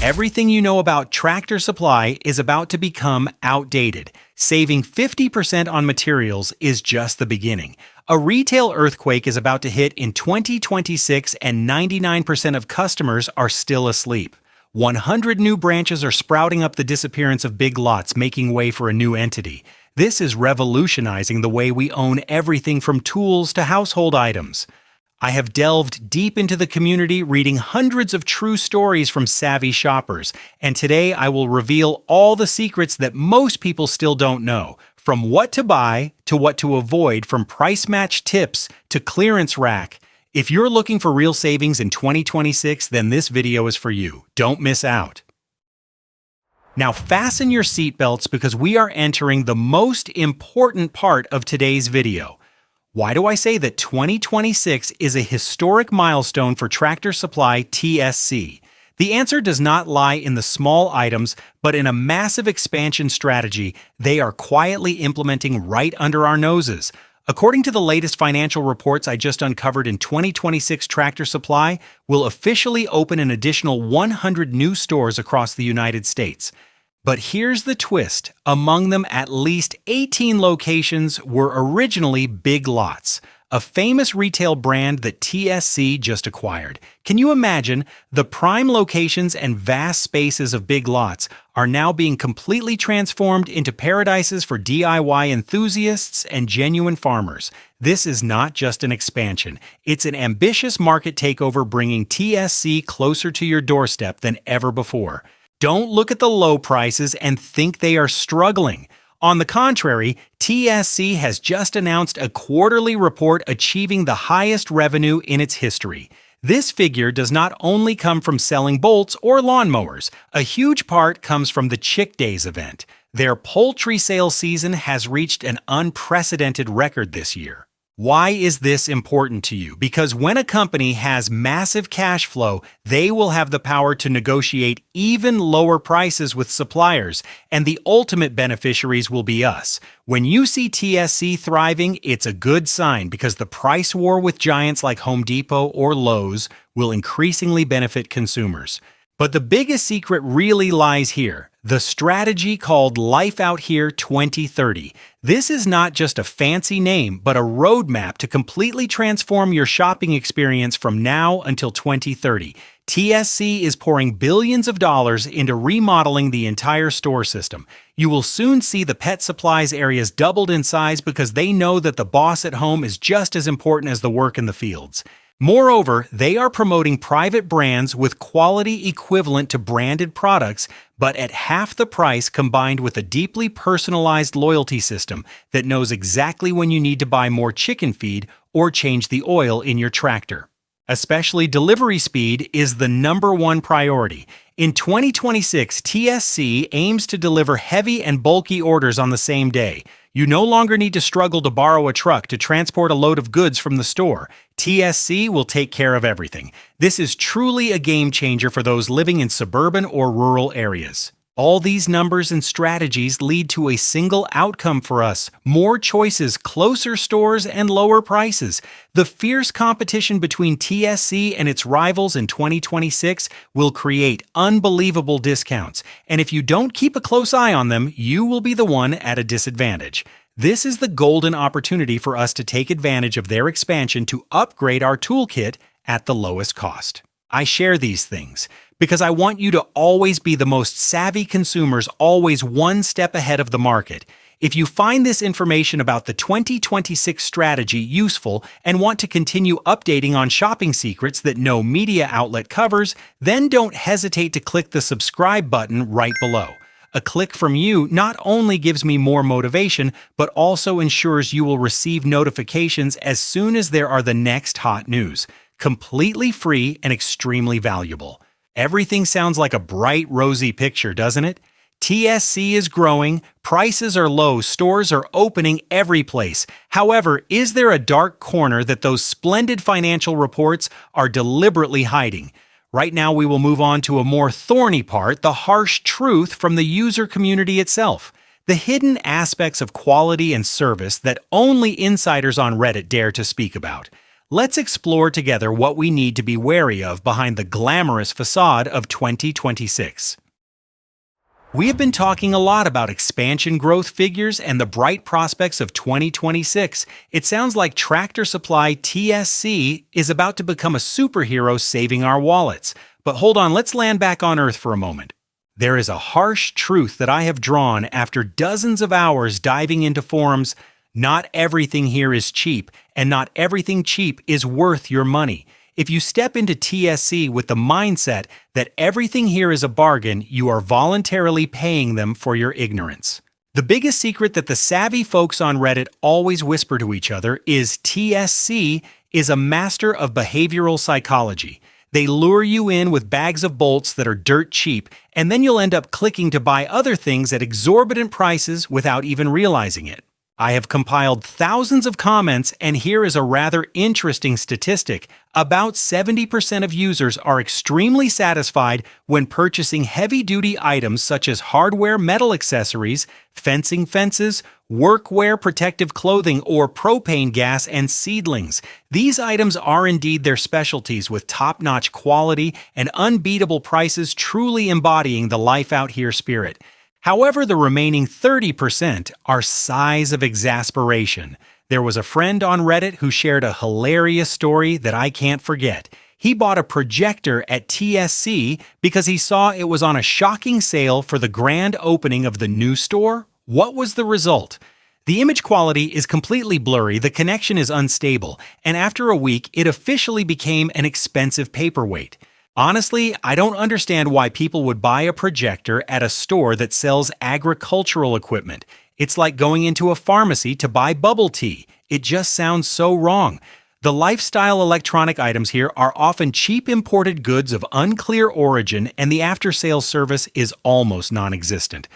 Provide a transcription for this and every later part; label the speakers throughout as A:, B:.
A: Everything you know about Tractor Supply is about to become outdated. Saving 50% on materials is just the beginning. A retail earthquake is about to hit in 2026 and 99% of customers are still asleep. 100 new branches are sprouting up the disappearance of big lots, making way for a new entity. This is revolutionizing the way we own everything from tools to household items. I have delved deep into the community, reading hundreds of true stories from savvy shoppers, and today I will reveal all the secrets that most people still don't know, from what to buy to what to avoid, from price match tips to clearance rack. If you're looking for real savings in 2026, then this video is for you. Don't miss out. Now fasten your seatbelts because we are entering the most important part of today's video. Why do I say that 2026 is a historic milestone for Tractor Supply TSC? The answer does not lie in the small items, but in a massive expansion strategy they are quietly implementing right under our noses. According to the latest financial reports I just uncovered, in 2026, Tractor Supply will officially open an additional 100 new stores across the United States. But here's the twist. Among them, at least 18 locations were originally Big Lots, a famous retail brand that TSC just acquired. Can you imagine? The prime locations and vast spaces of Big Lots are now being completely transformed into paradises for DIY enthusiasts and genuine farmers. This is not just an expansion. It's an ambitious market takeover, bringing TSC closer to your doorstep than ever before. Don't look at the low prices and think they are struggling. On the contrary, TSC has just announced a quarterly report achieving the highest revenue in its history. This figure does not only come from selling bolts or lawnmowers. A huge part comes from the Chick Days event. Their poultry sales season has reached an unprecedented record this year. Why is this important to you? Because when a company has massive cash flow, they will have the power to negotiate even lower prices with suppliers, and the ultimate beneficiaries will be us. When you see TSC thriving, it's a good sign, because the price war with giants like Home Depot or Lowe's will increasingly benefit consumers. But the biggest secret really lies here. The strategy called Life Out Here 2030. This is not just a fancy name, but a roadmap to completely transform your shopping experience from now until 2030. TSC is pouring billions of dollars into remodeling the entire store system. You will soon see the pet supplies areas doubled in size, because they know that the boss at home is just as important as the work in the fields. Moreover, they are promoting private brands with quality equivalent to branded products, but at half the price, combined with a deeply personalized loyalty system that knows exactly when you need to buy more chicken feed or change the oil in your tractor. Especially delivery speed is the #1 priority. In 2026, TSC aims to deliver heavy and bulky orders on the same day. You no longer need to struggle to borrow a truck to transport a load of goods from the store. TSC will take care of everything. This is truly a game changer for those living in suburban or rural areas. All these numbers and strategies lead to a single outcome for us: more choices, closer stores, and lower prices. The fierce competition between TSC and its rivals in 2026 will create unbelievable discounts, and if you don't keep a close eye on them, you will be the one at a disadvantage. This is the golden opportunity for us to take advantage of their expansion to upgrade our toolkit at the lowest cost. I share these things because I want you to always be the most savvy consumers, always one step ahead of the market. If you find this information about the 2026 strategy useful and want to continue updating on shopping secrets that no media outlet covers, then don't hesitate to click the subscribe button right below. A click from you not only gives me more motivation, but also ensures you will receive notifications as soon as there are the next hot news. Completely free and extremely valuable. Everything sounds like a bright, rosy picture, doesn't it? TSC is growing, prices are low, stores are opening every place. However, is there a dark corner that those splendid financial reports are deliberately hiding? Right now, we will move on to a more thorny part, the harsh truth from the user community itself. The hidden aspects of quality and service that only insiders on Reddit dare to speak about. Let's explore together what we need to be wary of behind the glamorous facade of 2026. We have been talking a lot about expansion growth figures and the bright prospects of 2026. It sounds like Tractor Supply TSC is about to become a superhero saving our wallets. But hold on, let's land back on Earth for a moment. There is a harsh truth that I have drawn after dozens of hours diving into forums. Not everything here is cheap, and not everything cheap is worth your money. If you step into TSC with the mindset that everything here is a bargain, you are voluntarily paying them for your ignorance. The biggest secret that the savvy folks on Reddit always whisper to each other is TSC is a master of behavioral psychology. They lure you in with bags of bolts that are dirt cheap, and then you'll end up clicking to buy other things at exorbitant prices without even realizing it. I have compiled thousands of comments, and here is a rather interesting statistic. About 70% of users are extremely satisfied when purchasing heavy-duty items such as hardware metal accessories, fencing fences, workwear protective clothing, or propane gas and seedlings. These items are indeed their specialties, with top-notch quality and unbeatable prices, truly embodying the life out here spirit. However, the remaining 30% are sighs of exasperation. There was a friend on Reddit who shared a hilarious story that I can't forget. He bought a projector at TSC because he saw it was on a shocking sale for the grand opening of the new store. What was the result? The image quality is completely blurry, the connection is unstable, and after a week, it officially became an expensive paperweight. Honestly, I don't understand why people would buy a projector at a store that sells agricultural equipment. It's like going into a pharmacy to buy bubble tea. It just sounds so wrong. The lifestyle electronic items here are often cheap imported goods of unclear origin, and the after-sales service is almost non-existent.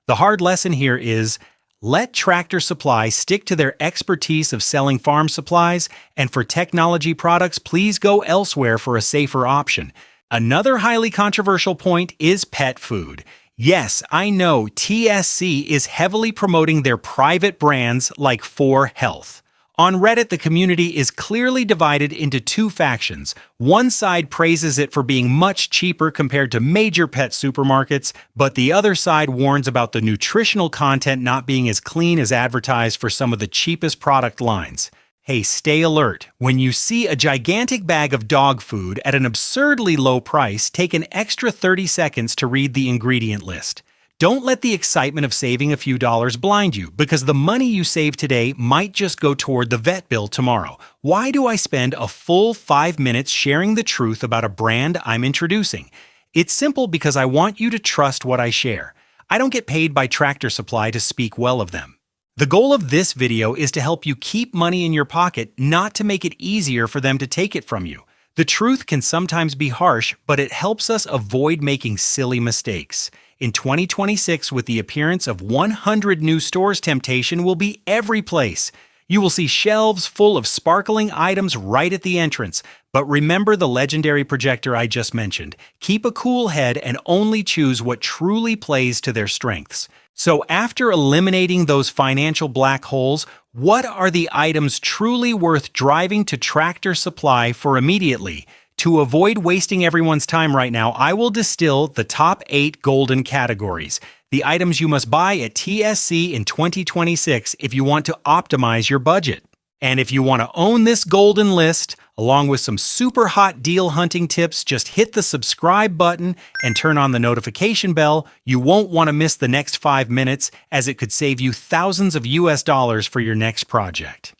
A: The hard lesson here is, let Tractor Supply stick to their expertise of selling farm supplies, and for technology products, please go elsewhere for a safer option. Another highly controversial point is pet food. Yes, I know TSC is heavily promoting their private brands like 4Health. On Reddit, the community is clearly divided into two factions. One side praises it for being much cheaper compared to major pet supermarkets, but the other side warns about the nutritional content not being as clean as advertised for some of the cheapest product lines. Hey, stay alert. When you see a gigantic bag of dog food at an absurdly low price, take an extra 30 seconds to read the ingredient list. Don't let the excitement of saving a few dollars blind you, because the money you save today might just go toward the vet bill tomorrow. Why do I spend a full 5 minutes sharing the truth about a brand I'm introducing? It's simple because I want you to trust what I share. I don't get paid by Tractor Supply to speak well of them. The goal of this video is to help you keep money in your pocket, not to make it easier for them to take it from you. The truth can sometimes be harsh, but it helps us avoid making silly mistakes. In 2026, with the appearance of 100 new stores, temptation will be every place. You will see shelves full of sparkling items right at the entrance. But remember the legendary projector I just mentioned. Keep a cool head and only choose what truly plays to their strengths. So after eliminating those financial black holes, what are the items truly worth driving to Tractor Supply for immediately? To avoid wasting everyone's time right now, I will distill the top 8 golden categories. The items you must buy at TSC in 2026 if you want to optimize your budget. And if you want to own this golden list, along with some super hot deal hunting tips, just hit the subscribe button and turn on the notification bell. You won't want to miss the next 5 minutes, as it could save you thousands of US dollars for your next project.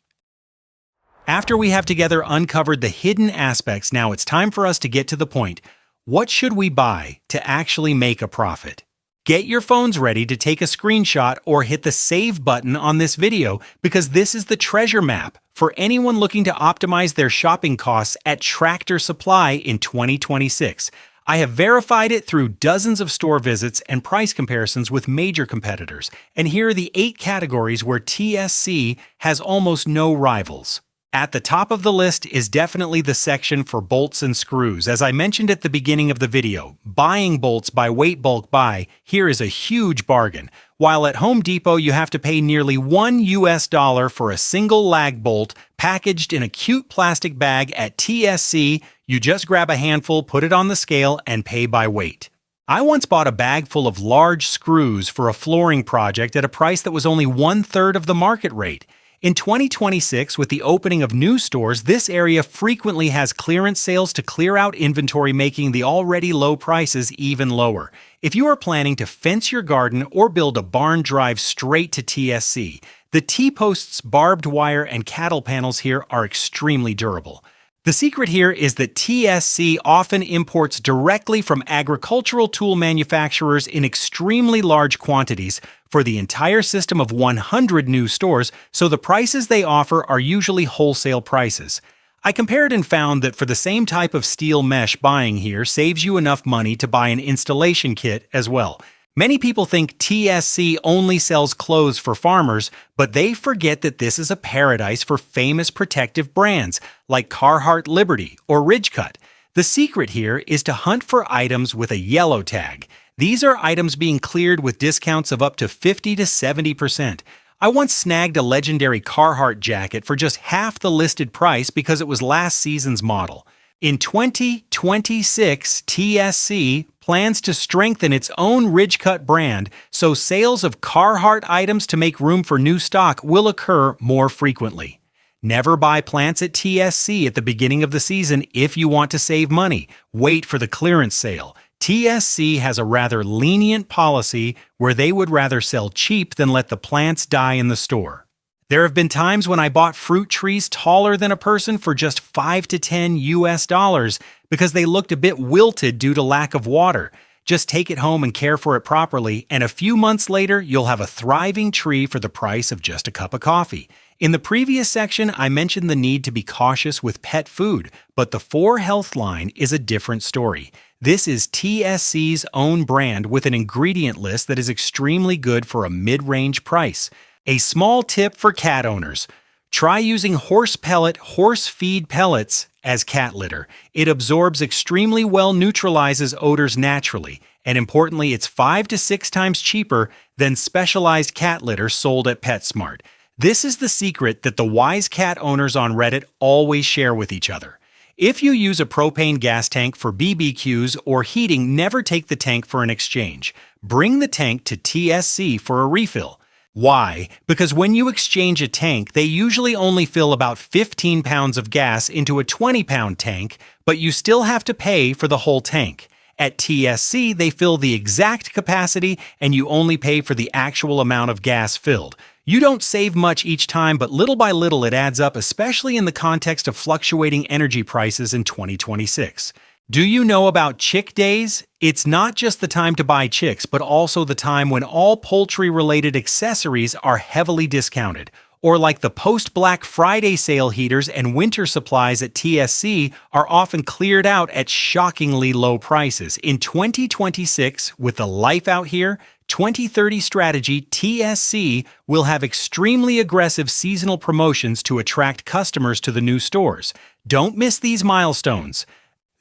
A: After we have together uncovered the hidden aspects, now it's time for us to get to the point. What should we buy to actually make a profit? Get your phones ready to take a screenshot or hit the save button on this video, because this is the treasure map for anyone looking to optimize their shopping costs at Tractor Supply in 2026. I have verified it through dozens of store visits and price comparisons with major competitors, and here are the 8 categories where TSC has almost no rivals. At the top of the list is definitely the section for bolts and screws. As I mentioned at the beginning of the video, buying bolts by weight bulk buy here is a huge bargain. While at Home Depot you have to pay nearly $1 for a single lag bolt packaged in a cute plastic bag, at TSC you just grab a handful, put it on the scale, and pay by weight. I once bought a bag full of large screws for a flooring project at a price that was only 1/3 of the market rate. In 2026, with the opening of new stores, this area frequently has clearance sales to clear out inventory, making the already low prices even lower. If you are planning to fence your garden or build a barn, drive straight to TSC. The T-posts, barbed wire, and cattle panels here are extremely durable. The secret here is that TSC often imports directly from agricultural tool manufacturers in extremely large quantities for the entire system of 100 new stores, so the prices they offer are usually wholesale prices. I compared and found that for the same type of steel mesh, buying here saves you enough money to buy an installation kit as well. Many people think TSC only sells clothes for farmers, but they forget that this is a paradise for famous protective brands like Carhartt, Liberty, or Ridgecut. The secret here is to hunt for items with a yellow tag. These are items being cleared with discounts of up to 50 to 70%. I once snagged a legendary Carhartt jacket for just half the listed price because it was last season's model. In 2026, TSC plans to strengthen its own Ridgecut brand, so sales of Carhartt items to make room for new stock will occur more frequently. Never buy plants at TSC at the beginning of the season if you want to save money. Wait for the clearance sale. TSC has a rather lenient policy where they would rather sell cheap than let the plants die in the store. There have been times when I bought fruit trees taller than a person for just $5 to $10 because they looked a bit wilted due to lack of water. Just take it home and care for it properly, and a few months later, you'll have a thriving tree for the price of just a cup of coffee. In the previous section, I mentioned the need to be cautious with pet food, but the 4Health line is a different story. This is TSC's own brand with an ingredient list that is extremely good for a mid-range price. A small tip for cat owners: try using horse feed pellets as cat litter. It absorbs extremely well, neutralizes odors naturally, and importantly, it's 5 to 6 times cheaper than specialized cat litter sold at PetSmart. This is the secret that the wise cat owners on Reddit always share with each other. If you use a propane gas tank for BBQs or heating, never take the tank for an exchange. Bring the tank to TSC for a refill. Why? Because when you exchange a tank, they usually only fill about 15 pounds of gas into a 20-pound tank, but you still have to pay for the whole tank. At TSC, they fill the exact capacity and you only pay for the actual amount of gas filled. You don't save much each time, but little by little it adds up, especially in the context of fluctuating energy prices in 2026. Do you know about Chick Days? It's not just the time to buy chicks, but also the time when all poultry-related accessories are heavily discounted. Or like the post-Black Friday sale, heaters and winter supplies at TSC are often cleared out at shockingly low prices. In 2026, with the Life Out Here 2030 strategy, TSC will have extremely aggressive seasonal promotions to attract customers to the new stores. Don't miss these milestones.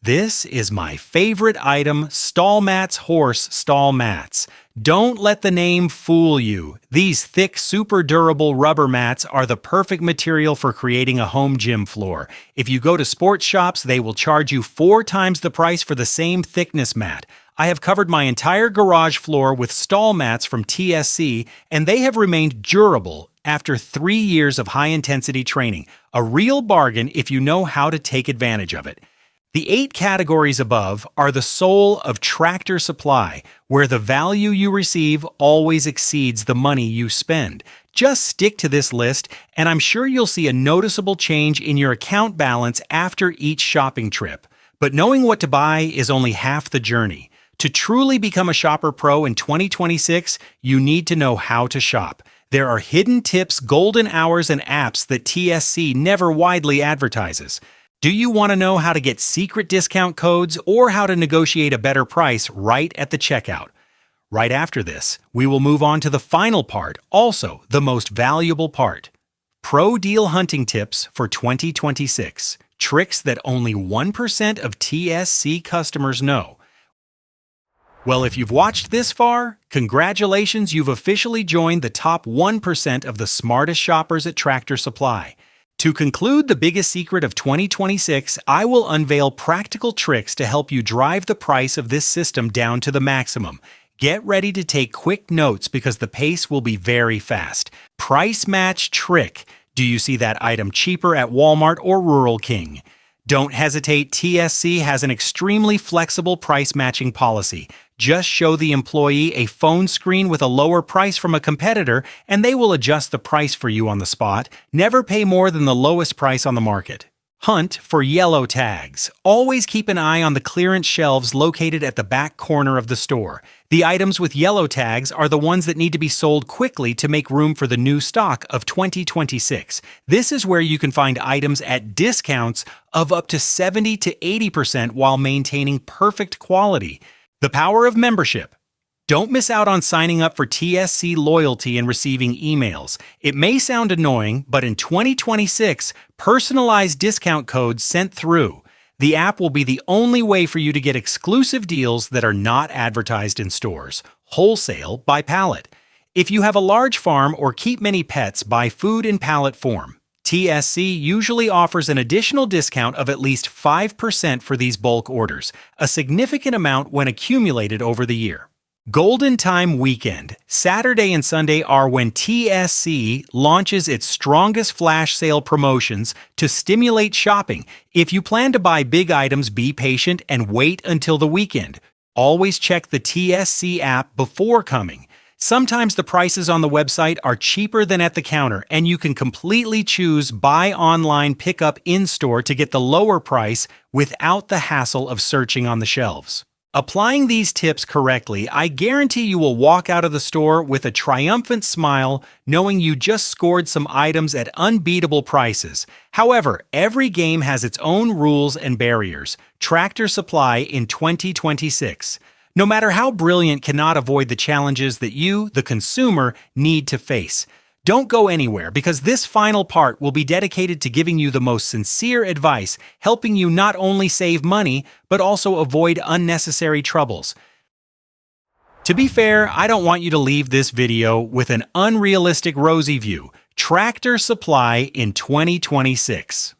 A: This is my favorite item, stall mats, horse stall mats. Don't let the name fool you. These thick, super durable rubber mats are the perfect material for creating a home gym floor. If you go to sports shops, they will charge you 4 times the price for the same thickness mat. I have covered my entire garage floor with stall mats from TSC, and they have remained durable after 3 years of high-intensity training. A real bargain if you know how to take advantage of it. The 8 categories above are the soul of Tractor Supply, where the value you receive always exceeds the money you spend. Just stick to this list, and I'm sure you'll see a noticeable change in your account balance after each shopping trip. But knowing what to buy is only half the journey. To truly become a shopper pro in 2026, you need to know how to shop. There are hidden tips, golden hours, and apps that TSC never widely advertises. Do you want to know how to get secret discount codes or how to negotiate a better price right at the checkout? Right after this, we will move on to the final part, also the most valuable part: Pro deal hunting tips for 2026. Tricks that only 1% of TSC customers know. Well, if you've watched this far, congratulations, you've officially joined the top 1% of the smartest shoppers at Tractor Supply. To conclude the biggest secret of 2026, I will unveil practical tricks to help you drive the price of this system down to the maximum. Get ready to take quick notes because the pace will be very fast. Price match trick. Do you see that item cheaper at Walmart or Rural King? Don't hesitate, TSC has an extremely flexible price matching policy. Just show the employee a phone screen with a lower price from a competitor and they will adjust the price for you on the spot. Never pay more than the lowest price on the market. Hunt for yellow tags. Always keep an eye on the clearance shelves located at the back corner of the store. The items with yellow tags are the ones that need to be sold quickly to make room for the new stock of 2026. This is where you can find items at discounts of up to 70 to 80% while maintaining perfect quality. The power of membership. Don't miss out on signing up for TSC loyalty and receiving emails. It may sound annoying, but in 2026, personalized discount codes sent through. The app will be the only way for you to get exclusive deals that are not advertised in stores. Wholesale by pallet. If you have a large farm or keep many pets, buy food in pallet form. TSC usually offers an additional discount of at least 5% for these bulk orders, a significant amount when accumulated over the year. Golden Time Weekend. Saturday and Sunday are when TSC launches its strongest flash sale promotions to stimulate shopping. If you plan to buy big items, be patient and wait until the weekend. Always check the TSC app before coming. Sometimes the prices on the website are cheaper than at the counter, and you can completely choose buy online, pick up in-store to get the lower price without the hassle of searching on the shelves. Applying these tips correctly, I guarantee you will walk out of the store with a triumphant smile, knowing you just scored some items at unbeatable prices. However, every game has its own rules and barriers. Tractor Supply in 2026. No matter how brilliant, cannot avoid the challenges that you, the consumer, need to face. Don't go anywhere because this final part will be dedicated to giving you the most sincere advice, helping you not only save money, but also avoid unnecessary troubles. To be fair, I don't want you to leave this video with an unrealistic rosy view. Tractor Supply in 2026.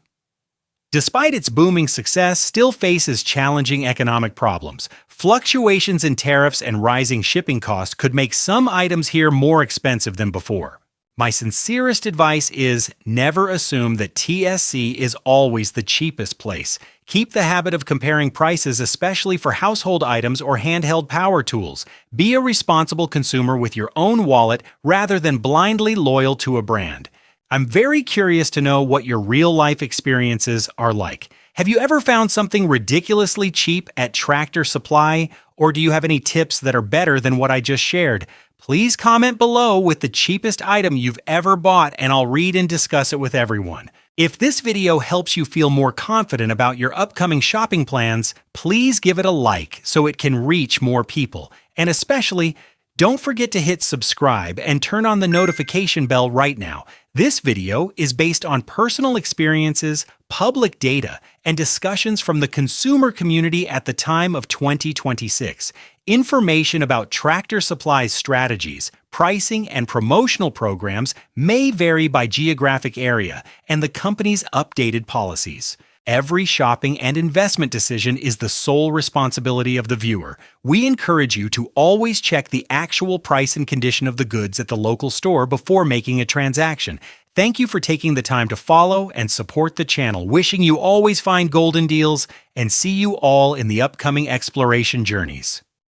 A: Despite its booming success, still faces challenging economic problems. Fluctuations in tariffs and rising shipping costs could make some items here more expensive than before. My sincerest advice is never assume that TSC is always the cheapest place. Keep the habit of comparing prices, especially for household items or handheld power tools. Be a responsible consumer with your own wallet rather than blindly loyal to a brand. I'm very curious to know what your real-life experiences are like. Have you ever found something ridiculously cheap at Tractor Supply, or do you have any tips that are better than what I just shared? Please comment below with the cheapest item you've ever bought and I'll read and discuss it with everyone. If this video helps you feel more confident about your upcoming shopping plans, please give it a like so it can reach more people. And especially, don't forget to hit subscribe and turn on the notification bell right now. This video is based on personal experiences, public data, and discussions from the consumer community at the time of 2026. Information about Tractor Supply's strategies, pricing, and promotional programs may vary by geographic area and the company's updated policies. Every shopping and investment decision is the sole responsibility of the viewer. We encourage you to always check the actual price and condition of the goods at the local store before making a transaction. Thank you for taking the time to follow and support the channel. Wishing you always find golden deals and see you all in the upcoming exploration journeys.